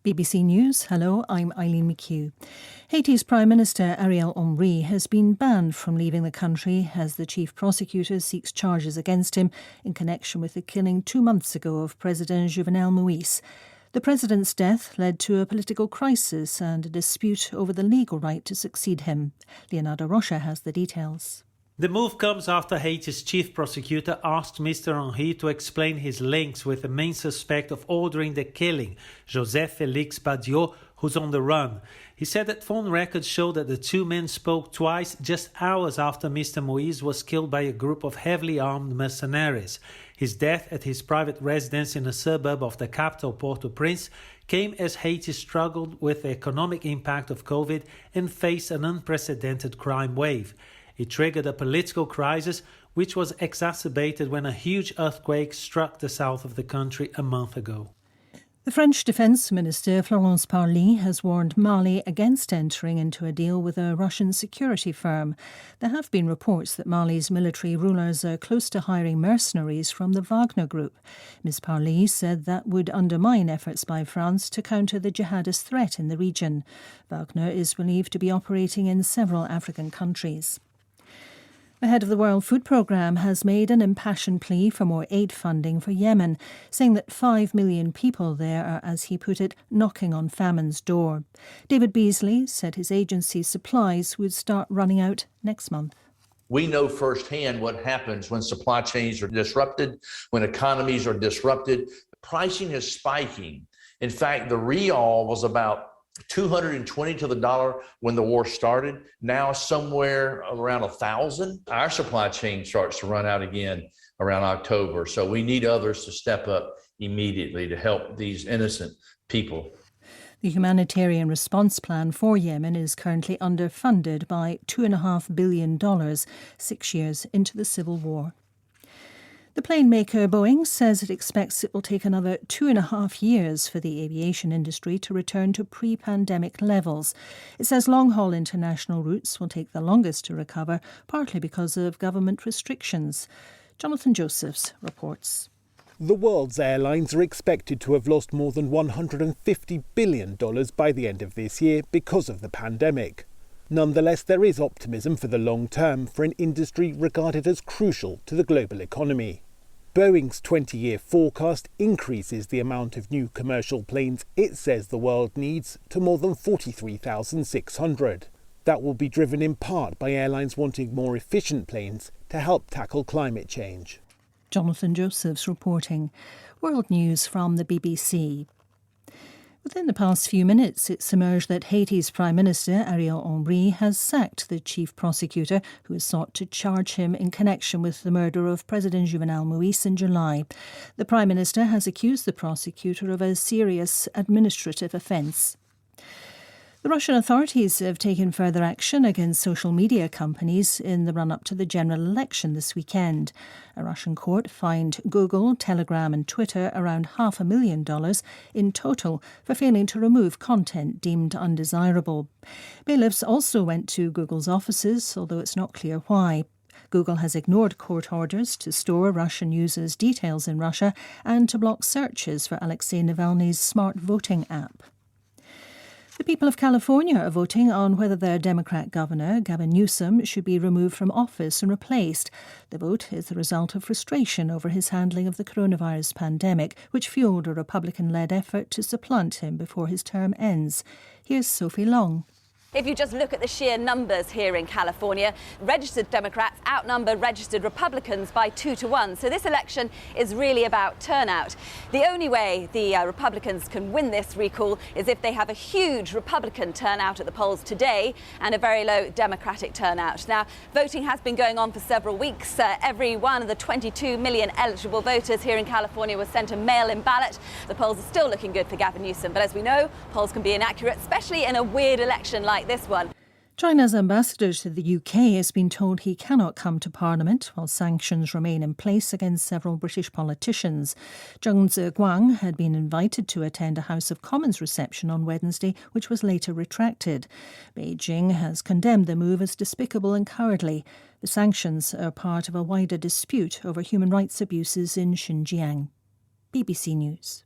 BBC News, hello, I'm Eileen McHugh. Haiti's Prime Minister Ariel Henry has been banned from leaving the country as the chief prosecutor seeks charges against him in connection with the killing 2 months ago of President Jovenel Moïse. The president's death led to a political crisis and a dispute over the legal right to succeed him. Leonardo Rocha has the details. The move comes after Haiti's chief prosecutor asked Mr. Henry to explain his links with the main suspect of ordering the killing, Joseph Félix Badiou, who's on the run. He said that phone records show that the two men spoke twice just hours after Mr. Moïse was killed by a group of heavily armed mercenaries. His death at his private residence in a suburb of the capital, Port-au-Prince, came as Haiti struggled with the economic impact of COVID and faced an unprecedented crime wave. It triggered a political crisis which was exacerbated when a huge earthquake struck the south of the country a month ago. The French Defence Minister Florence Parly has warned Mali against entering into a deal with a Russian security firm. There have been reports that Mali's military rulers are close to hiring mercenaries from the Wagner Group. Ms Parly said that would undermine efforts by France to counter the jihadist threat in the region. Wagner is believed to be operating in several African countries. The head of the World Food Programme has made an impassioned plea for more aid funding for Yemen, saying that 5 million people there are, as he put it, knocking on famine's door. David Beasley said his agency's supplies would start running out next month. We know firsthand what happens when supply chains are disrupted, when economies are disrupted. Pricing is spiking. In fact, the rial was about 220 to the dollar when the war started. Now somewhere around 1,000. Our supply chain starts to run out again around October. So we need others to step up immediately to help these innocent people. The humanitarian response plan for Yemen is currently underfunded by $2.5 billion, 6 years into the civil war. The plane maker Boeing says it expects it will take another 2.5 years for the aviation industry to return to pre-pandemic levels. It says long-haul international routes will take the longest to recover, partly because of government restrictions. Jonathan Josephs reports. The world's airlines are expected to have lost more than $150 billion by the end of this year because of the pandemic. Nonetheless, there is optimism for the long term for an industry regarded as crucial to the global economy. Boeing's 20-year forecast increases the amount of new commercial planes it says the world needs to more than 43,600. That will be driven in part by airlines wanting more efficient planes to help tackle climate change. Jonathan Josephs reporting. World News from the BBC. Within the past few minutes, it's emerged that Haiti's Prime Minister Ariel Henry has sacked the chief prosecutor who has sought to charge him in connection with the murder of President Jovenel Moïse in July. The Prime Minister has accused the prosecutor of a serious administrative offence. The Russian authorities have taken further action against social media companies in the run-up to the general election this weekend. A Russian court fined Google, Telegram and Twitter around $500,000 in total for failing to remove content deemed undesirable. Bailiffs also went to Google's offices, although it's not clear why. Google has ignored court orders to store Russian users' details in Russia and to block searches for Alexei Navalny's smart voting app. The people of California are voting on whether their Democrat governor, Gavin Newsom, should be removed from office and replaced. The vote is the result of frustration over his handling of the coronavirus pandemic, which fueled a Republican-led effort to supplant him before his term ends. Here's Sophie Long. If you just look at the sheer numbers here in California, registered Democrats outnumber registered Republicans by 2 to 1. So this election is really about turnout. The only way the Republicans can win this recall is if they have a huge Republican turnout at the polls today and a very low Democratic turnout. Now, voting has been going on for several weeks. Every one of the 22 million eligible voters here in California was sent a mail-in ballot. The polls are still looking good for Gavin Newsom. But as we know, polls can be inaccurate, especially in a weird election like this one. China's ambassador to the UK has been told he cannot come to Parliament while sanctions remain in place against several British politicians. Zheng Ziguang had been invited to attend a House of Commons reception on Wednesday, which was later retracted. Beijing has condemned the move as despicable and cowardly. The sanctions are part of a wider dispute over human rights abuses in Xinjiang. BBC News.